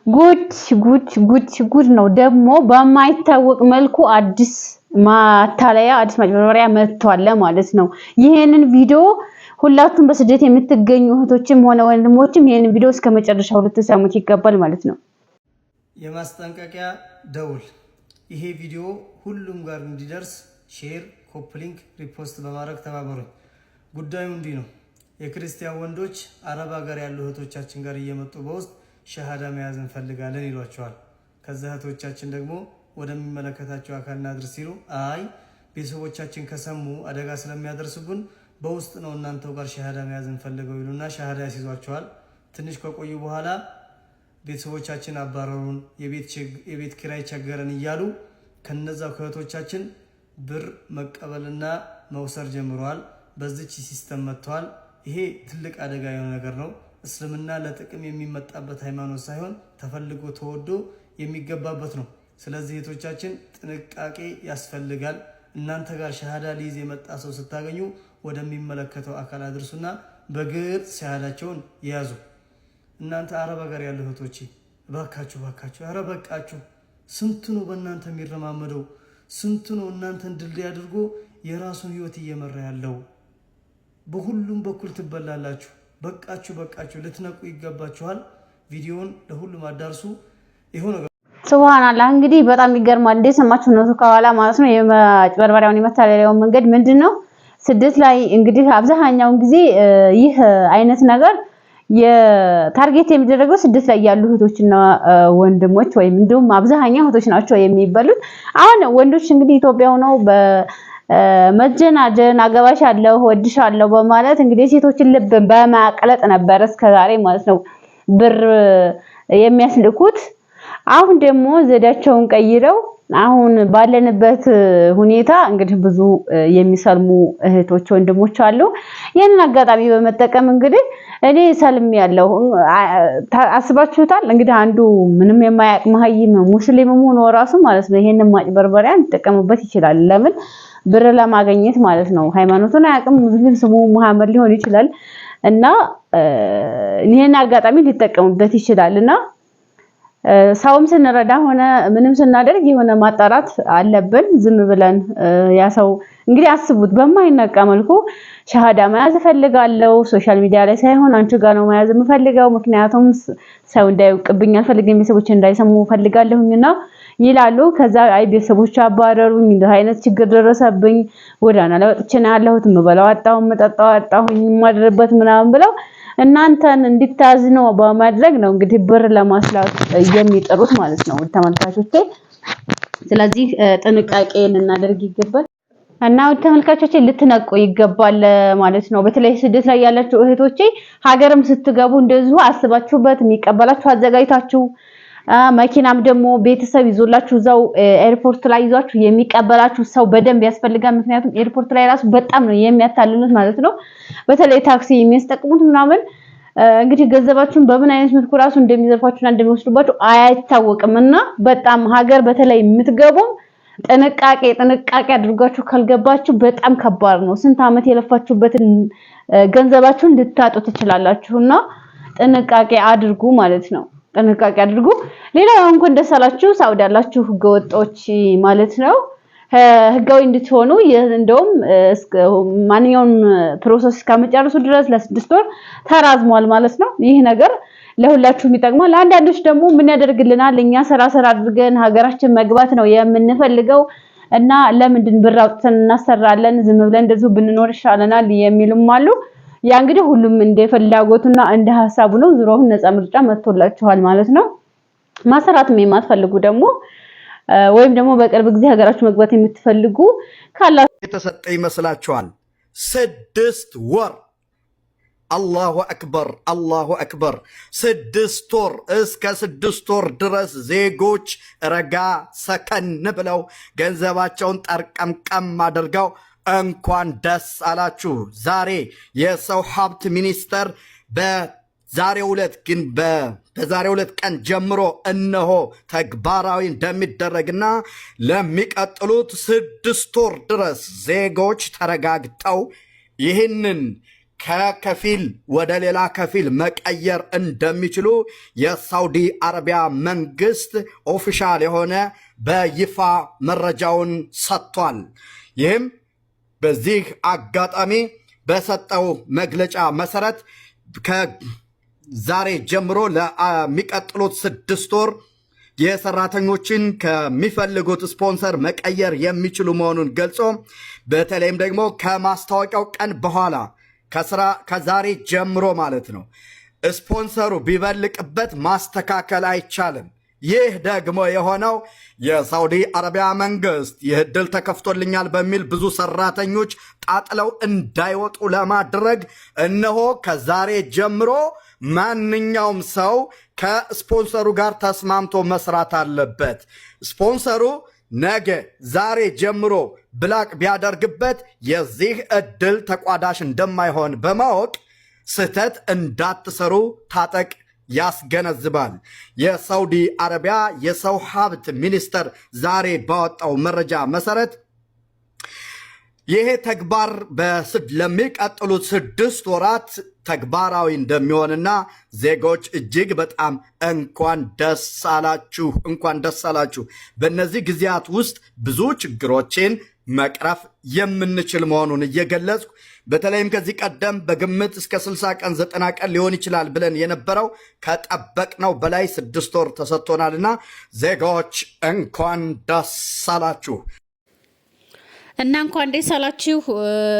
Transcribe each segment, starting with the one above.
ጉድ ነው ደግሞ በማይታወቅ መልኩ አዲስ ማታለያ አዲስ ማጭበርበሪያ መጥቷል ማለት ነው። ይሄንን ቪዲዮ ሁላችሁም በስደት የምትገኙ እህቶችም ሆነ ወንድሞችም ይሄንን ቪዲዮ እስከመጨረሻው ልትሰሙት ይገባል ማለት ነው። የማስጠንቀቂያ ደውል። ይሄ ቪዲዮ ሁሉም ጋር እንዲደርስ ሼር፣ ኮፒ ሊንክ፣ ሪፖስት በማድረግ ተባበሩኝ። ጉዳዩ እንዲህ ነው። የክርስቲያን ወንዶች አረብ ሀገር ያሉ እህቶቻችን ጋር እየመጡ በውስጥ ሸሃዳ መያዝ እንፈልጋለን ይሏቸዋል። ከዛ እህቶቻችን ደግሞ ወደሚመለከታቸው አካል እናድርስ ሲሉ አይ ቤተሰቦቻችን ከሰሙ አደጋ ስለሚያደርሱብን በውስጥ ነው እናንተው ጋር ሸሃዳ መያዝ እንፈልገው ይሉና ሸሃዳ ያስይዟቸዋል። ትንሽ ከቆዩ በኋላ ቤተሰቦቻችን አባረሩን፣ የቤት ኪራይ ቸገረን እያሉ ከነዛው ከእህቶቻችን ብር መቀበልና መውሰድ ጀምረዋል። በዚች ሲስተም መጥተዋል። ይሄ ትልቅ አደጋ የሆነ ነገር ነው። እስልምና ለጥቅም የሚመጣበት ሃይማኖት ሳይሆን ተፈልጎ ተወዶ የሚገባበት ነው። ስለዚህ እህቶቻችን ጥንቃቄ ያስፈልጋል። እናንተ ጋር ሸሃዳ ሊይዝ የመጣ ሰው ስታገኙ ወደሚመለከተው አካል አድርሱና በግልጽ ሸሃዳቸውን ያዙ። እናንተ አረብ ሀገር ያሉ እህቶቼ ባካችሁ ኧረ በቃችሁ። ስንቱ ነው በእናንተ የሚረማመደው? ስንቱ ነው እናንተን ድልድይ አድርጎ የራሱን ህይወት እየመራ ያለው? በሁሉም በኩል ትበላላችሁ። በቃችሁ ልትነቁ ይገባችኋል። ቪዲዮውን ለሁሉም አዳርሱ። ይሁን ሱብሃንአላህ። እንግዲህ በጣም ይገርማል። እንደሰማችሁ ነው ከኋላ ማለት ነው የማጭበርበሪያውን የመታለያውን መንገድ ምንድነው? ስደት ላይ እንግዲህ አብዛኛውን ጊዜ ይህ አይነት ነገር የታርጌት የሚደረገው ስደት ላይ ያሉ እህቶችና ወንድሞች ወይም እንደውም አብዛኛው እህቶች ናቸው የሚባሉት። አሁን ወንዶች እንግዲህ ኢትዮጵያ ሆነው በመጀናጀን አገባሻለሁ ወድሻለሁ በማለት እንግዲህ ሴቶችን ልብ በማቅለጥ ነበር እስከዛሬ ማለት ነው ብር የሚያስልኩት። አሁን ደግሞ ዘዴያቸውን ቀይረው አሁን ባለንበት ሁኔታ እንግዲህ ብዙ የሚሰልሙ እህቶች ወንድሞች አሉ። ይሄንን አጋጣሚ በመጠቀም እንግዲህ እኔ ሰልም ያለው አስባችሁታል። እንግዲህ አንዱ ምንም የማያውቅ መሀይም ሙስሊምም ሆኖ ራሱ ማለት ነው ይሄንን ማጭበርበሪያ ሊጠቀምበት ይችላል። ለምን? ብር ለማግኘት ማለት ነው። ሃይማኖቱን አያውቅም። ሙስሊም ስሙ መሐመድ ሊሆን ይችላል እና ይሄን አጋጣሚ ሊጠቀምበት ይችላልና ሰውም ስንረዳ ሆነ ምንም ስናደርግ የሆነ ማጣራት አለብን። ዝም ብለን ያ ሰው እንግዲህ አስቡት በማይነቃ መልኩ ሸሃዳ መያዝ ፈልጋለሁ ሶሻል ሚዲያ ላይ ሳይሆን አንቺ ጋር ነው መያዝ የምፈልገው፣ ምክንያቱም ሰው እንዳይውቅብኝ አልፈልግም፣ ቤተሰቦች እንዳይሰሙ ፈልጋለሁኝና ይላሉ። ከዛ አይ ቤተሰቦች አባረሩኝ፣ እንደ አይነት ችግር ደረሰብኝ፣ ወዳና ለወጥቼ ነው ያለሁት፣ ምበላው አጣሁ፣ መጠጣው አጣሁኝ፣ ማድረበት ምናምን ብለው እናንተን እንድታዝኑ በማድረግ ነው እንግዲህ ብር ለማስላክ የሚጥሩት ማለት ነው ተመልካቾቼ። ስለዚህ ጥንቃቄ ልናደርግ ይገባል እና ተመልካቾቼ ልትነቁ ይገባል ማለት ነው። በተለይ ስደት ላይ ያላችሁ እህቶቼ ሀገርም ስትገቡ እንደዚሁ አስባችሁበት የሚቀበላችሁ አዘጋጅታችሁ መኪናም ደግሞ ቤተሰብ ይዞላችሁ እዛው ኤርፖርት ላይ ይዟችሁ የሚቀበላችሁ ሰው በደንብ ያስፈልጋል። ምክንያቱም ኤርፖርት ላይ ራሱ በጣም ነው የሚያታልሉት ማለት ነው። በተለይ ታክሲ የሚያስጠቅሙት ምናምን እንግዲህ ገንዘባችሁን በምን አይነት መልኩ ራሱ እንደሚዘርፏችሁና እንደሚወስዱባችሁ አይታወቅምና በጣም ሀገር በተለይ የምትገቡ ጥንቃቄ አድርጋችሁ ካልገባችሁ በጣም ከባድ ነው። ስንት አመት የለፋችሁበትን ገንዘባችሁን ልታጡ ትችላላችሁና ጥንቃቄ አድርጉ ማለት ነው። ጥንቃቄ አድርጉ። ሌላው እንኳን ደሳላችሁ ሳውዲ ያላችሁ ህገወጦች ማለት ነው ህጋዊ እንድትሆኑ እንደውም ማንኛውም ፕሮሰስ እስከመጨረሱ ድረስ ለ6 ወር ተራዝሟል ማለት ነው። ይህ ነገር ለሁላችሁም ይጠቅማል። አንዳንዶች ደግሞ ምን ያደርግልናል እኛ ስራ አድርገን ሀገራችን መግባት ነው የምንፈልገው እና ለምንድን ብር አውጥተን እናሰራለን ዝም ብለን እንደዚሁ ብንኖር ይሻለናል የሚሉም አሉ። ያ እንግዲህ ሁሉም እንደ ፍላጎቱና እንደ ሐሳቡ ነው። ዙሮው ነፃ ምርጫ መጥቶላችኋል ማለት ነው። ማሰራትም የማትፈልጉ ደግሞ ወይም ደግሞ በቅርብ ጊዜ ሀገራችሁ መግባት የምትፈልጉ ካላችሁ የተሰጠ ይመስላችኋል? 6 ወር አላሁ አክበር 6 ወር እስከ 6 ወር ድረስ ዜጎች ረጋ ሰከን ብለው ገንዘባቸውን ጠርቀምቀም አድርገው እንኳን ደስ አላችሁ። ዛሬ የሰው ሀብት ሚኒስቴር በዛሬው ዕለት ቀን ጀምሮ እነሆ ተግባራዊ እንደሚደረግና ለሚቀጥሉት 6 ወር ድረስ ዜጎች ተረጋግጠው ይህንን ከከፊል ወደ ሌላ ከፊል መቀየር እንደሚችሉ የሳውዲ አረቢያ መንግስት ኦፊሻል የሆነ በይፋ መረጃውን ሰጥቷል። ይህም በዚህ አጋጣሚ በሰጠው መግለጫ መሰረት ከዛሬ ጀምሮ ለሚቀጥሉት 6 ወር የሰራተኞችን ከሚፈልጉት ስፖንሰር መቀየር የሚችሉ መሆኑን ገልጾ በተለይም ደግሞ ከማስታወቂያው ቀን በኋላ ከዛሬ ጀምሮ ማለት ነው ስፖንሰሩ ቢበልቅበት ማስተካከል አይቻልም። ይህ ደግሞ የሆነው የሳውዲ አረቢያ መንግስት ይህ ዕድል ተከፍቶልኛል በሚል ብዙ ሰራተኞች ጣጥለው እንዳይወጡ ለማድረግ እነሆ ከዛሬ ጀምሮ ማንኛውም ሰው ከስፖንሰሩ ጋር ተስማምቶ መስራት አለበት። ስፖንሰሩ ነገ ዛሬ ጀምሮ ብላቅ ቢያደርግበት የዚህ ዕድል ተቋዳሽ እንደማይሆን በማወቅ ስህተት እንዳትሰሩ ታጠቅ ያስገነዝባል። የሳውዲ አረቢያ የሰው ሀብት ሚኒስቴር ዛሬ ባወጣው መረጃ መሰረት ይሄ ተግባር ለሚቀጥሉት 6 ወራት ተግባራዊ እንደሚሆንና ዜጎች እጅግ በጣም እንኳን ደስ አላችሁ። በእነዚህ ጊዜያት ውስጥ ብዙ ችግሮችን መቅረፍ የምንችል መሆኑን እየገለጽኩ በተለይም ከዚህ ቀደም በግምት እስከ 60 ቀን 90 ቀን ሊሆን ይችላል ብለን የነበረው ከጠበቅነው በላይ 6 ወር ተሰጥቶናልና ዜጎች እንኳን ደስ አላችሁ እና እንኳን ደስ አላችሁ።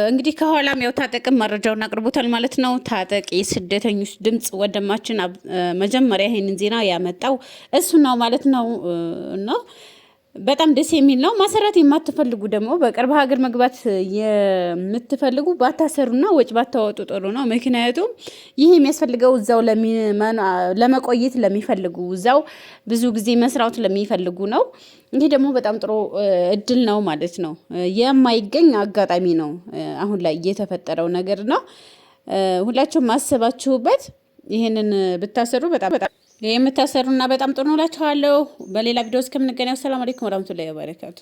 እንግዲህ ከኋላም ያው ታጠቅም መረጃውን አቅርቦታል ማለት ነው። ታጠቅ የስደተኞች ድምጽ ወንድማችን መጀመሪያ ይሄንን ዜና ያመጣው እሱ ነው ማለት ነው እና በጣም ደስ የሚል ነው። ማሰራት የማትፈልጉ ደግሞ በቅርብ ሀገር መግባት የምትፈልጉ ባታሰሩና ወጭ ባታወጡ ጥሩ ነው። ምክንያቱም ይህ የሚያስፈልገው እዛው ለመቆየት ለሚፈልጉ እዛው ብዙ ጊዜ መስራት ለሚፈልጉ ነው። ይህ ደግሞ በጣም ጥሩ እድል ነው ማለት ነው። የማይገኝ አጋጣሚ ነው አሁን ላይ የተፈጠረው ነገር ነው። ሁላችሁም ማሰባችሁበት ይሄንን ብታሰሩ በጣም የምታሰሩና በጣም ጥሩ ነው እላችኋለሁ። በሌላ ቪዲዮ እስከምንገናኝ ሰላም አለይኩም ወራህመቱላሂ ወበረካቱ።